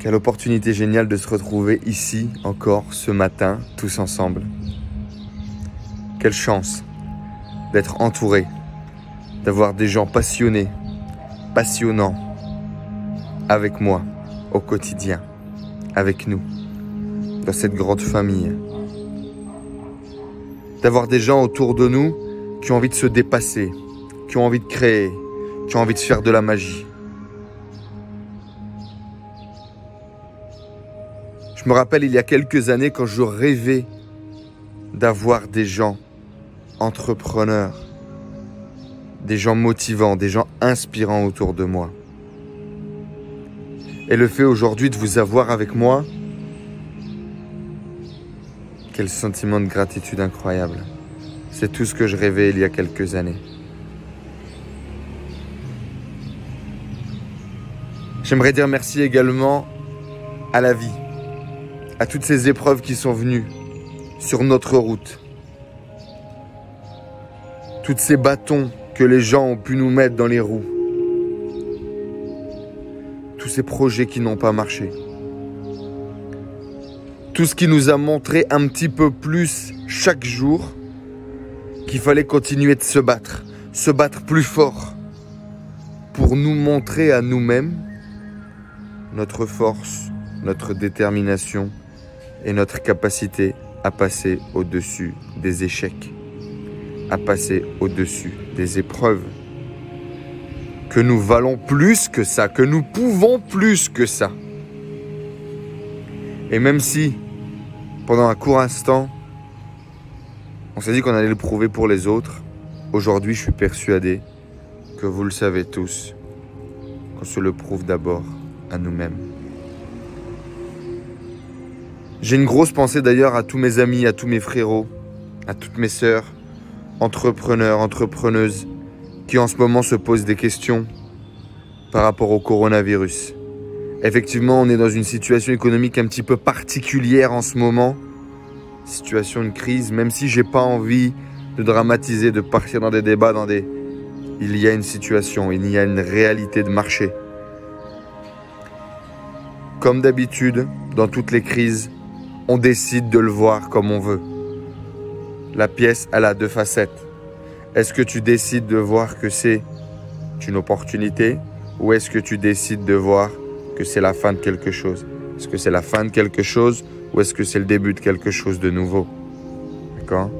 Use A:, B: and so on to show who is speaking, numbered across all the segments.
A: Quelle opportunité géniale de se retrouver ici encore ce matin, tous ensemble. Quelle chance d'être entouré, d'avoir des gens passionnés, passionnants, avec moi, au quotidien, avec nous, dans cette grande famille. D'avoir des gens autour de nous qui ont envie de se dépasser, qui ont envie de créer, qui ont envie de faire de la magie. Je me rappelle il y a quelques années quand je rêvais d'avoir des gens entrepreneurs, des gens motivants, des gens inspirants autour de moi. Et le fait aujourd'hui de vous avoir avec moi, quel sentiment de gratitude incroyable. C'est tout ce que je rêvais il y a quelques années. J'aimerais dire merci également à la vie, à toutes ces épreuves qui sont venues sur notre route. Toutes ces bâtons que les gens ont pu nous mettre dans les roues. Tous ces projets qui n'ont pas marché. Tout ce qui nous a montré un petit peu plus chaque jour qu'il fallait continuer de se battre plus fort pour nous montrer à nous-mêmes notre force, notre détermination et notre capacité à passer au-dessus des échecs, à passer au-dessus des épreuves. Que nous valons plus que ça, que nous pouvons plus que ça. Et même si, pendant un court instant, on s'est dit qu'on allait le prouver pour les autres, aujourd'hui je suis persuadé que vous le savez tous, qu'on se le prouve d'abord à nous-mêmes. J'ai une grosse pensée d'ailleurs à tous mes amis, à tous mes frérots, à toutes mes sœurs, entrepreneurs, entrepreneuses, qui en ce moment se posent des questions par rapport au coronavirus. Effectivement, on est dans une situation économique un petit peu particulière en ce moment, situation de crise, même si j'ai pas envie de dramatiser, de partir dans des débats, il y a une situation, il y a une réalité de marché. Comme d'habitude, dans toutes les crises, on décide de le voir comme on veut. La pièce, elle a deux facettes. Est-ce que tu décides de voir que c'est une opportunité ou est-ce que tu décides de voir que c'est la fin de quelque chose? Est-ce que c'est la fin de quelque chose ou est-ce que c'est le début de quelque chose de nouveau? D'accord?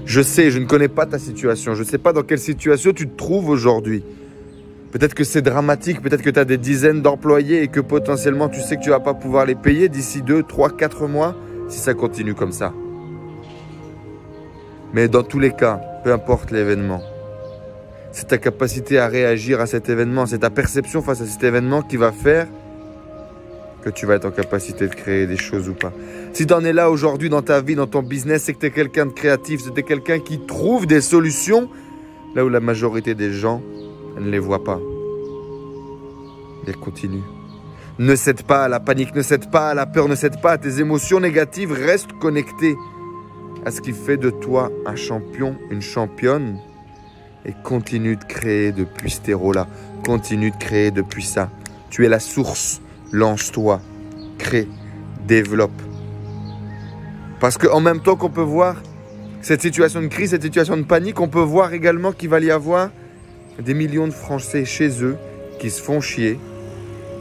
A: Je sais, je ne connais pas ta situation. Je ne sais pas dans quelle situation tu te trouves aujourd'hui. Peut-être que c'est dramatique, peut-être que tu as des dizaines d'employés et que potentiellement tu sais que tu ne vas pas pouvoir les payer d'ici 2, 3, 4 mois si ça continue comme ça. Mais dans tous les cas, peu importe l'événement, c'est ta capacité à réagir à cet événement, c'est ta perception face à cet événement qui va faire que tu vas être en capacité de créer des choses ou pas. Si tu en es là aujourd'hui dans ta vie, dans ton business, c'est que tu es quelqu'un de créatif, c'est que tu es quelqu'un qui trouve des solutions là où la majorité des gens ne les voient pas. Et continue. Ne cède pas à la panique, ne cède pas à la peur, ne cède pas à tes émotions négatives, reste connecté à ce qui fait de toi un champion, une championne et continue de créer depuis ce terreau-là. Continue de créer depuis ça. Tu es la source. Lance-toi. Crée. Développe. Parce qu'en même temps qu'on peut voir cette situation de crise, cette situation de panique, on peut voir également qu'il va y avoir des millions de Français chez eux qui se font chier,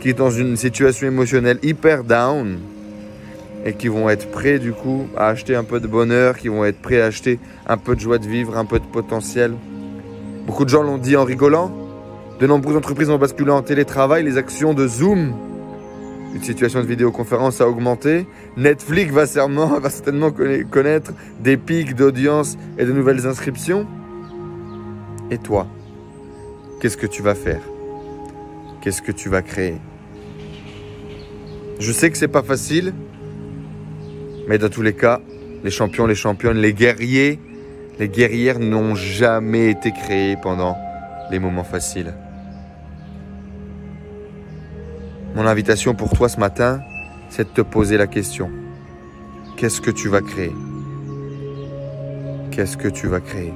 A: qui sont dans une situation émotionnelle hyper down, et qui vont être prêts du coup à acheter un peu de bonheur, qui vont être prêts à acheter un peu de joie de vivre, un peu de potentiel. Beaucoup de gens l'ont dit en rigolant. De nombreuses entreprises ont basculé en télétravail, les actions de Zoom, une situation de vidéoconférence a augmenté. Netflix va certainement connaître des pics d'audience et de nouvelles inscriptions. Et toi, qu'est-ce que tu vas faire? Qu'est-ce que tu vas créer? Je sais que c'est pas facile, mais dans tous les cas, les champions, les championnes, les guerriers, les guerrières n'ont jamais été créés pendant les moments faciles. Mon invitation pour toi ce matin, c'est de te poser la question. Qu'est-ce que tu vas créer? Qu'est-ce que tu vas créer?